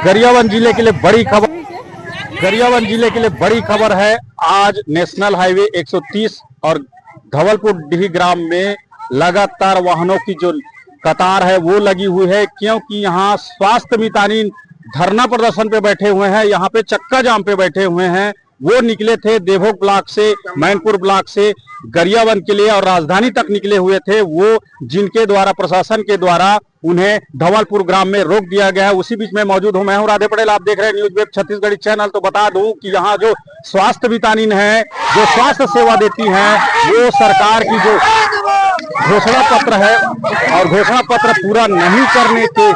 गरियाबंद जिले के लिए बड़ी खबर। गरियाबंद जिले के लिए बड़ी खबर है। आज नेशनल हाईवे 130 और धवलपुर डीह ग्राम में लगातार वाहनों की जो कतार है वो लगी हुई है, क्योंकि यहाँ स्वास्थ्य मितानी धरना प्रदर्शन पे बैठे हुए हैं। यहाँ पे चक्का जाम पे बैठे हुए हैं। वो निकले थे देवोग ब्लॉक से, मैनपुर ब्लॉक से गरियाबंद के लिए और राजधानी तक निकले हुए थे। वो जिनके द्वारा प्रशासन के द्वारा उन्हें धवलपुर ग्राम में रोक दिया गया है। उसी बीच में मौजूद हूं, मैं हूं राधे पटेल। आप देख रहे हैं न्यूज वेब छत्तीसगढ़ी चैनल। तो बता दूं कि यहाँ जो स्वास्थ्य मितानी है, जो स्वास्थ्य सेवा देती हैं, वो सरकार की जो घोषणा पत्र है और घोषणा पत्र पूरा नहीं करने के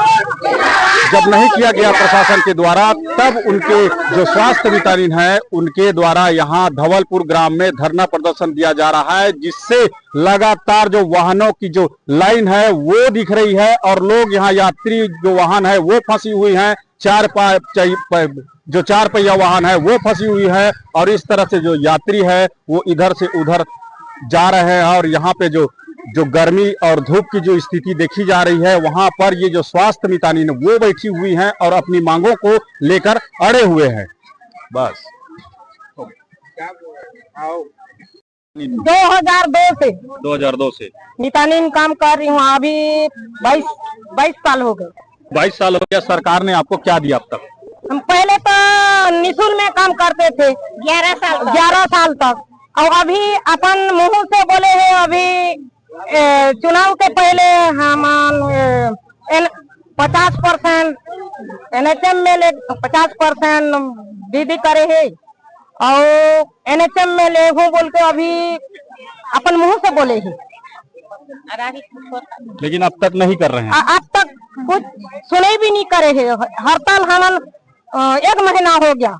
जब नहीं किया गया प्रशासन के द्वारा, तब उनके जो स्वास्थ्य मितानी है उनके द्वारा यहाँ धवलपुर ग्राम में धरना प्रदर्शन दिया जा रहा है, जिससे लगातार जो वाहनों की जो लाइन है वो दिख रही है और लोग यहाँ यात्री जो वाहन है वो फंसी हुई हैं। जो चार पहिया वाहन है वो फंसी हुई है और इस तरह से जो यात्री है वो इधर से उधर जा रहे हैं। और यहाँ पे जो गर्मी और धूप की जो स्थिति देखी जा रही है, वहां पर ये जो स्वास्थ्य मितानी है वो बैठी हुई हैं और अपनी मांगों को लेकर अड़े हुए हैं। बस 2002 से मितानी में काम कर रही हूँ। अभी 22 साल हो गए। 22 साल हो गया। सरकार ने आपको क्या दिया अब तक? हम पहले तो निःशुल्क में काम करते थे 11 साल तक, और अभी अपन मुंह से बोले हैं। अभी चुनाव के पहले हम 50% NHM में 50% दीदी करे है और NHM में ले हूँ बोल के अभी अपन मुंह से बोले हैं, लेकिन अब तक नहीं कर रहे हैं। अब तक कुछ सुने भी नहीं करे है। हड़ताल हमन 1 महीना हो गया।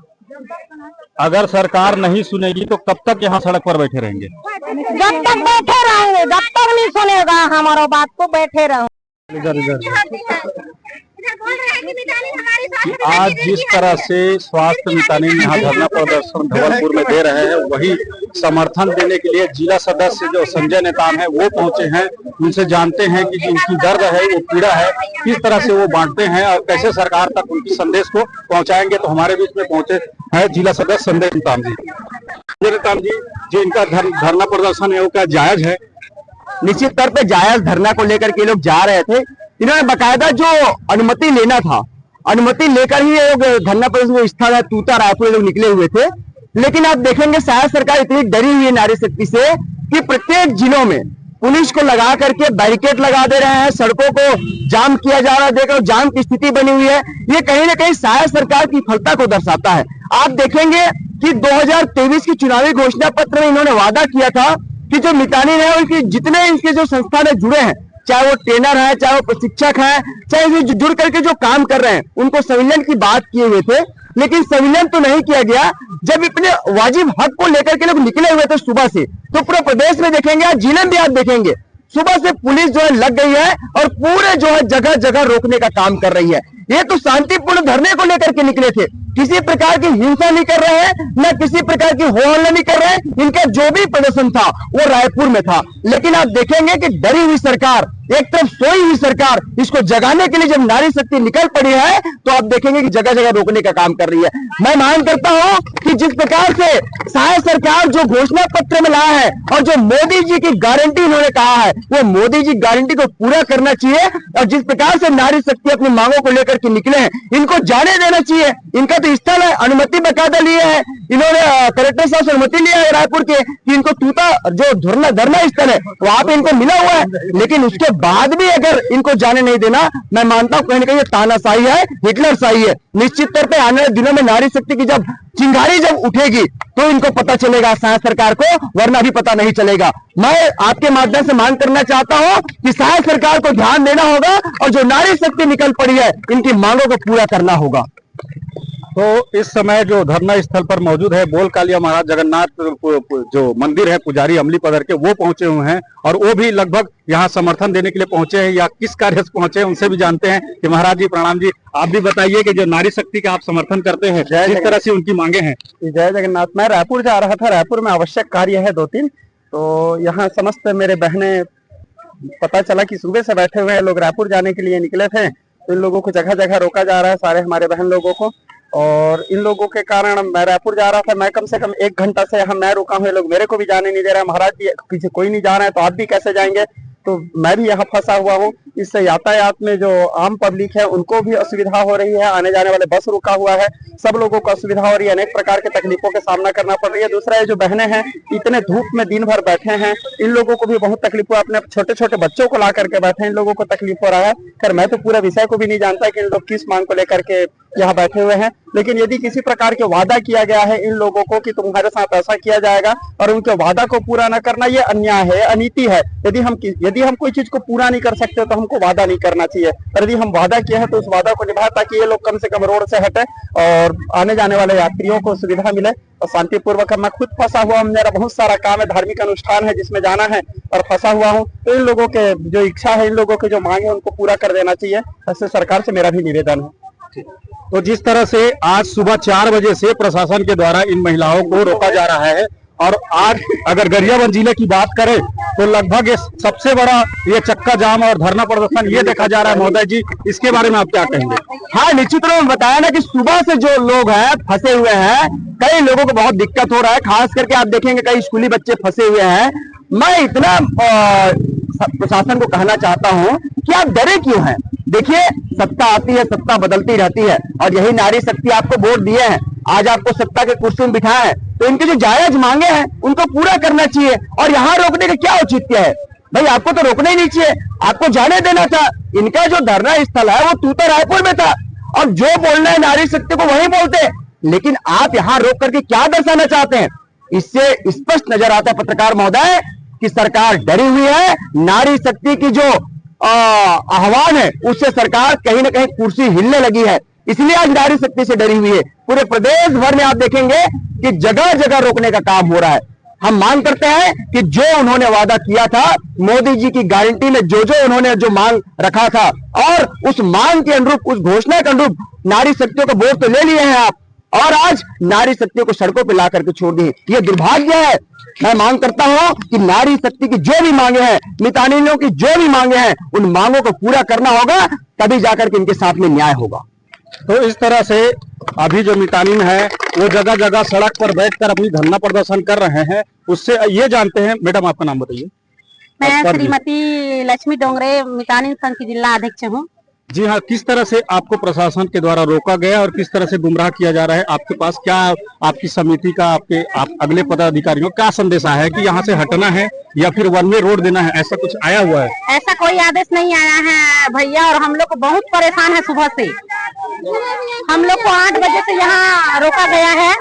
अगर सरकार नहीं सुनेगी तो कब तक यहाँ सड़क पर बैठे रहेंगे? जब तक बैठे रहेंगे, जब तक नहीं सुनेगा हमारा बात को बैठे रहेंगे। आज जिस तरह से स्वास्थ्य मितानी यहाँ धरना प्रदर्शन धवलपुर में दे रहे हैं, वही समर्थन देने के लिए जिला सदस्य जो संजय नेताम है वो पहुंचे हैं। उनसे जानते हैं कि जिनकी दर्द है, वो पीड़ा है, किस तरह से वो बांटते हैं और कैसे सरकार तक उनकी संदेश को पहुंचाएंगे। तो हमारे बीच में पहुंचे हैं जिला सदस्य संजय नेताम जी। संजय नेताम जी, जो इनका धरना प्रदर्शन है वो क्या जायज है? निश्चित तौर पे जायज धरना को लेकर के लोग जा रहे थे। इन्होंने बकायदा जो अनुमति लेना था, अनुमति लेकर ही लोग धरना प्रदर्शन स्थल है तूता रायपुर लोग निकले हुए थे। लेकिन आप देखेंगे शायद सरकार इतनी डरी हुई है नारी शक्ति से कि प्रत्येक जिलों में पुलिस को लगा करके बैरिकेड लगा दे रहे हैं, सड़कों को जाम किया जा रहा है। देखो जाम की स्थिति बनी हुई है। ये कहीं ना कहीं शायद सरकार की विफलता को दर्शाता है। आप देखेंगे कि 2023 की चुनावी घोषणा पत्र में इन्होंने वादा किया था कि जो मितानी है उनकी जितने इनके जो संस्थान जुड़े हैं, चाहे वो ट्रेनर है, चाहे वो प्रशिक्षक है, चाहे वो जुड़ करके जो काम कर रहे हैं, उनको संविलियन की बात किए हुए थे। लेकिन संविलियन तो नहीं किया गया। जब इतने वाजिब हक को लेकर के लोग निकले हुए थे सुबह से, तो पूरे प्रदेश में देखेंगे, आज जिले में भी आप देखेंगे, सुबह से पुलिस जो है लग गई है और पूरे जो है जगह जगह रोकने का काम कर रही है। ये तो शांतिपूर्ण धरने को लेकर के निकले थे, किसी प्रकार की हिंसा नहीं कर रहे हैं, न किसी प्रकार की हो हल्ला नहीं कर रहे हैं। इनका जो भी प्रदर्शन था वो रायपुर में था। लेकिन आप देखेंगे कि डरी हुई सरकार, एक तरफ सोई हुई सरकार, इसको जगाने के लिए जब नारी शक्ति निकल पड़ी है तो आप देखेंगे कि जगह जगह रोकने का काम कर रही है। मैं मांग करता हूं कि जिस प्रकार से शायद सरकार जो घोषणा पत्र में लाया है और जो मोदी जी की गारंटी इन्होंने कहा है, वो मोदी जी गारंटी को पूरा करना चाहिए। और जिस प्रकार से नारी शक्ति अपनी मांगों को लेकर के निकले हैं, इनको जाने देना चाहिए। इनका तो स्थल है, अनुमति बकायदा लिए है इन्होंने, कलेक्टर साहब से अनुमति लिया है रायपुर के कि इनको तूता जो धरना स्थल है वहां पे इनको मिला हुआ है। लेकिन उसके बाद भी अगर इनको जाने नहीं देना, मैं मानता हूं कहीं ना कहीं तानाशाही है, हिटलरशाही है। निश्चित तौर पे आने वाले दिनों में नारी शक्ति की जब चिंगारी जब उठेगी तो इनको पता चलेगा शायद सरकार को, वरना भी पता नहीं चलेगा। मैं आपके माध्यम से मांग करना चाहता हूं कि शायद सरकार को ध्यान देना होगा और जो नारी शक्ति निकल पड़ी है इनकी मांगों को पूरा करना होगा। तो इस समय जो धरना स्थल पर मौजूद है बोल कालिया महाराज जगन्नाथ जो मंदिर है, पुजारी अमली पदर के वो पहुंचे हुए हैं और वो भी लगभग यहाँ समर्थन देने के लिए पहुंचे हैं या किस कार्य से पहुंचे हैं, उनसे भी जानते हैं। कि महाराज जी प्रणाम जी, आप भी बताइए कि जो नारी शक्ति का आप समर्थन करते हैं, किस तरह से उनकी मांगे हैं? जय जगन्नाथ। मैं रायपुर जा रहा था, रायपुर में आवश्यक कार्य है 2-3, तो यहाँ समस्त मेरे बहने पता चला कि सुबह से बैठे हुए लोग रायपुर जाने के लिए निकले थे। तो इन लोगों को जगह जगह रोका जा रहा है, सारे हमारे बहन लोगों को। और इन लोगों के कारण मैं रायपुर जा रहा था, मैं कम से कम 1 घंटा से यहाँ मैं रुका हूँ, ये लोग मेरे को भी जाने नहीं दे रहे हैं। महाराज भी किसी कोई नहीं जा रहा है तो आप भी कैसे जाएंगे? तो मैं भी यहाँ फंसा हुआ हूँ। इससे यातायात में जो आम पब्लिक है उनको भी असुविधा हो रही है, आने जाने वाले बस रुका हुआ है, सब लोगों को असुविधा हो रही है, अनेक प्रकार के तकलीफों का सामना करना पड़ रही है। दूसरा ये जो बहनें हैं इतने धूप में दिन भर बैठे हैं, इन लोगों को भी बहुत तकलीफ हुआ, अपने छोटे छोटे बच्चों को ला करके बैठे हैं, इन लोगों को तकलीफ हो रहा है। खैर मैं तो पूरा विषय को भी नहीं जानता कि इन लोग किस मांग को लेकर के यहाँ बैठे हुए हैं, लेकिन यदि किसी प्रकार के वादा किया गया है इन लोगों को कि तुम्हारे साथ ऐसा किया जाएगा और उनके वादा को पूरा न करना, ये अन्याय है, अनीति है। यदि हम कोई चीज को पूरा नहीं कर सकते तो हमको वादा नहीं करना चाहिए, और यदि हम वादा किए हैं तो उस वादा को निभाए, ताकि ये लोग कम से कम रोड से हटे और आने जाने वाले यात्रियों को सुविधा मिले और शांतिपूर्वक। मैं खुद फंसा हुआ हूँ, मेरा बहुत सारा काम है, धार्मिक अनुष्ठान है जिसमें जाना है और फंसा हुआ हूँ। तो इन लोगों के जो इच्छा है, इन लोगों के जो मांग है उनको पूरा कर देना चाहिए, ऐसे सरकार से मेरा भी निवेदन है। तो जिस तरह से आज सुबह 4 बजे से प्रशासन के द्वारा इन महिलाओं को रोका जा रहा है, और आज अगर गरियाबंद जिले की बात करें तो लगभग ये सबसे बड़ा ये चक्का जाम और धरना प्रदर्शन ये देखा जा रहा है। महोदय जी, इसके बारे में आप क्या कहेंगे? हाँ, निश्चित रूप में बताया ना कि सुबह से जो लोग हैं फंसे हुए हैं, कई लोगों को बहुत दिक्कत हो रहा है, खास करके आप देखेंगे कई स्कूली बच्चे फंसे हुए हैं। मैं इतना प्रशासन को कहना चाहता हूं कि आप डरे क्यों हैं? देखिए, सत्ता आती है, सत्ता बदलती रहती है, और यही नारी शक्ति आपको वोट दिए हैं, आज आपको सत्ता के कुर्सी में बिठाए हैं, तो इनकी जो जायज मांगे हैं उनको पूरा करना चाहिए। और यहाँ रोकने का क्या औचित्य है? भाई आपको तो रोकना ही नहीं चाहिए, आपको जाने देना था। इनका जो धरना स्थल है वो तूता रायपुर में था, और जो बोलना है नारी शक्ति को वही बोलते हैं, लेकिन आप यहाँ रोक करके क्या दर्शाना चाहते हैं? इससे स्पष्ट नजर आता है पत्रकार महोदय कि सरकार डरी हुई है। नारी शक्ति की जो आह्वान है उससे सरकार कहीं ना कहीं कुर्सी हिलने लगी है, इसलिए आज नारी शक्ति से डरी हुई है। पूरे प्रदेश भर में आप देखेंगे कि जगह जगह रोकने का काम हो रहा है। हम मांग करते हैं कि जो उन्होंने वादा किया था, मोदी जी की गारंटी में जो उन्होंने जो मांग रखा था, और उस मांग के अनुरूप, उस घोषणा के अनुरूप नारी शक्तियों का वोट तो ले लिए हैं आप, और आज नारी शक्ति को सड़कों पर ला करके छोड़ दी। ये दुर्भाग्य है। मैं मांग करता हूं कि नारी शक्ति की जो भी मांगे हैं, मितानिनों की जो भी मांगे हैं, उन मांगों को पूरा करना होगा, तभी जाकर के इनके साथ में न्याय होगा। तो इस तरह से अभी जो मितानिन है वो जगह जगह सड़क पर बैठकर अपनी धरना प्रदर्शन कर रहे हैं। उससे ये जानते हैं, मैडम आपका नाम बताइए। मैं श्रीमती लक्ष्मी डोंगरे, मितानिन संघ की जिला अध्यक्ष हूँ। जी हाँ, किस तरह से आपको प्रशासन के द्वारा रोका गया और किस तरह से गुमराह किया जा रहा है? आपके पास क्या, आपकी समिति का, आप अगले पदाधिकारियों क्या संदेश आया है कि यहाँ से हटना है या फिर वन वे रोड देना है? ऐसा कुछ आया हुआ है? ऐसा कोई आदेश नहीं आया है भैया, और हम लोग को बहुत परेशान है। सुबह से हम लोग को 8 बजे से यहाँ रोका गया है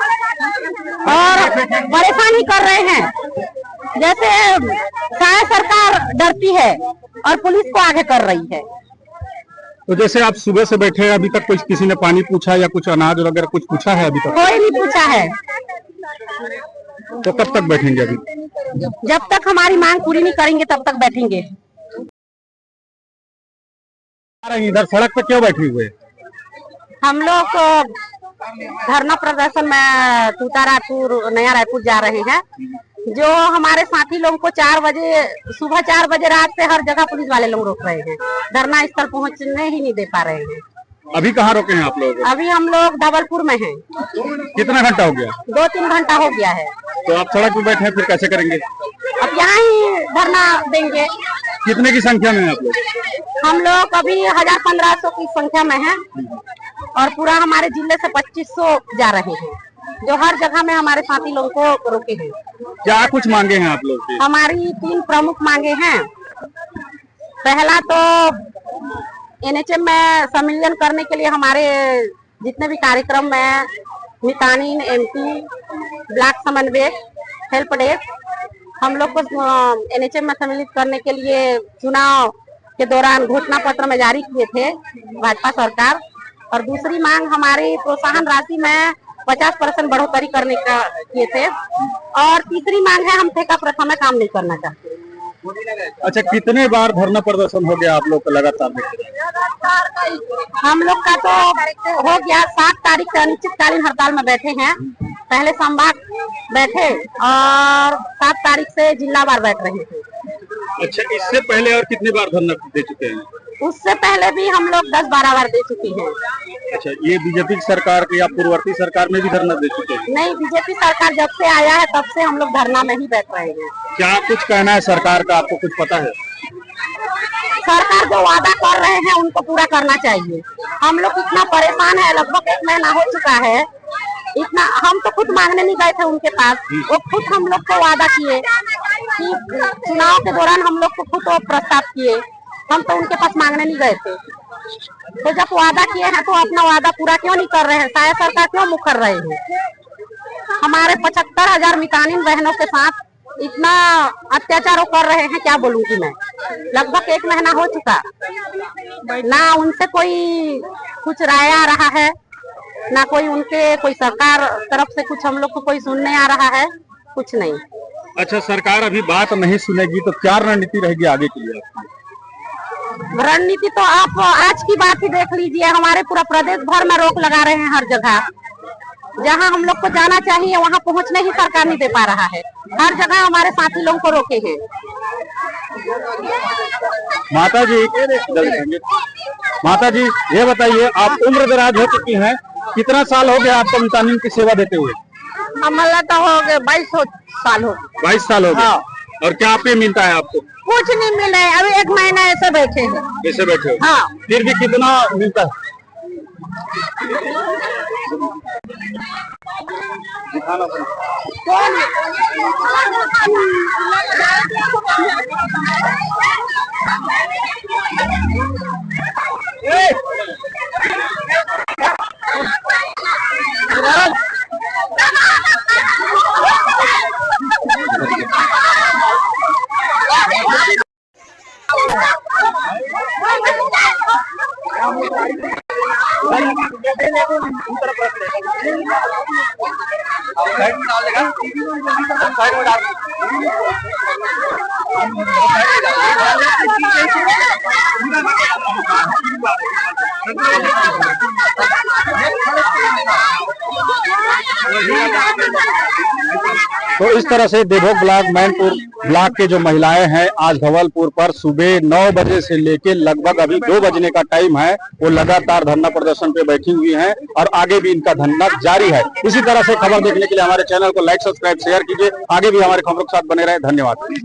और परेशान ही कर रहे हैं। जैसे शायद सरकार डरती है और पुलिस को आगे कर रही है। तो जैसे आप सुबह से बैठे हैं, अभी तक कुछ किसी ने पानी पूछा या कुछ अनाज वगैरह कुछ पूछा है? अभी तक कोई नहीं पूछा है। तो कब तक बैठेंगे? अभी जब तक हमारी मांग पूरी नहीं करेंगे तब तक बैठेंगे। इधर सड़क पे क्यों बैठे हुए? हम लोग धरना प्रदर्शन में तूता रायपुर, नया रायपुर जा रहे हैं। जो हमारे साथी लोगों को 4 बजे, सुबह 4 बजे रात से हर जगह पुलिस वाले लोग रोक रहे हैं, धरना स्थल पहुंचने ही नहीं दे पा रहे हैं। अभी कहाँ रोके हैं आप लोग? अभी हम लोग धवलपुर में हैं। कितना घंटा हो गया? 2-3 घंटा हो गया है। तो आप सड़क पे बैठे हैं, फिर कैसे करेंगे? अब यहाँ ही धरना देंगे। कितने की संख्या में हैं आप लोग? हम लोग अभी 1000-1500 की संख्या में हैं, और पूरा हमारे जिले से 2500 जा रहे हैं, जो हर जगह में हमारे साथी लोगों को रोके हैं। क्या कुछ मांगे हैं आप लोग की? हमारी 3 प्रमुख मांगे हैं। पहला तो NHM में सम्मिलन करने के लिए हमारे जितने भी कार्यक्रम में मितानिन, MP, ब्लॉक समन्वयक, हेल्प डेस्क, हम लोग को NHM में सम्मिलित करने के लिए चुनाव के दौरान घोषणा पत्र में जारी किए थे भाजपा सरकार। और दूसरी मांग हमारी प्रोत्साहन राशि में 50% बढ़ोतरी करने का किए थे। और तीसरी मांग है, हम ठेका प्रथा में काम नहीं करना चाहते। अच्छा, कितने बार धरना प्रदर्शन हो गया आप लोग का लगातार? हम लोग का तो हो गया 7 तारीख से अनिश्चितकालीन हड़ताल में बैठे हैं। पहले संभाग बैठे और 7 तारीख से जिलावार बैठ रहे थे। अच्छा, इससे पहले और कितनी बार धरना दे चुके हैं? उससे पहले भी हम लोग 10-12 बार दे चुकी हैं। अच्छा, ये बीजेपी की सरकार के या पूर्ववर्ती सरकार में भी धरना दे चुके हैं? नहीं, बीजेपी सरकार जब से आया है तब से हम लोग धरना में ही बैठ रहे हैं। क्या कुछ कहना है सरकार का, आपको कुछ पता है? सरकार जो वादा कर रहे हैं उनको पूरा करना चाहिए। हम लोग इतना परेशान है, लगभग 1 महीना हो चुका है। इतना हम तो खुद मांगने नहीं गए थे उनके पास, वो खुद हम लोग को वादा किए कि चुनाव के दौरान हम लोग को खुद वो प्रस्ताव किए, हम तो उनके पास मांगने नहीं गए थे। तो जब वादा किए हैं तो अपना वादा पूरा क्यों नहीं कर रहे हैं? शायद सरकार क्यों मुकर रहे हैं? हमारे 75,000 मितानिन बहनों के साथ इतना अत्याचार कर रहे हैं, क्या बोलूंगी मैं। लगभग 1 महीना हो चुका, ना उनसे कोई कुछ राय आ रहा है, ना कोई उनके कोई सरकार तरफ से कुछ हम लोग को कोई सुनने आ रहा है, कुछ नहीं। अच्छा, सरकार अभी बात नहीं सुनेगी तो क्या रणनीति रहेगी आगे के लिए? रणनीति तो आप आज की बात ही देख लीजिए, हमारे पूरा प्रदेश भर में रोक लगा रहे हैं। हर जगह जहां हम लोग को जाना चाहिए वहां पहुंचने ही सरकार नहीं दे पा रहा है। हर जगह हमारे साथी लोगों को रोके हैं। माता जी ये बताइए, आप उम्र दराज हो चुकी हैं, कितना साल हो गया आपको मितानिन की सेवा देते हुए? हमारा तो हो गए 22 साल हो गए। 22 साल हो गए। हाँ। और क्या पे मिलता है आपको? कुछ नहीं मिला है, अभी 1 महीना ऐसे बैठे हैं। कैसे बैठे हो? हाँ। फिर भी कितना मिलता है? दिखाना तो इस तरह से देवोग ब्लॉक मैनपुर ब्लॉक के जो महिलाएं हैं आज धवलपुर पर सुबह 9 बजे से लेके लगभग अभी 2 बजने का टाइम है, वो लगातार धरना प्रदर्शन पे बैठी हुई हैं और आगे भी इनका धरना जारी है। इसी तरह से खबर देखने के लिए हमारे चैनल को लाइक, सब्सक्राइब, शेयर कीजिए। आगे भी हमारे खबरों के साथ बने रहे। धन्यवाद।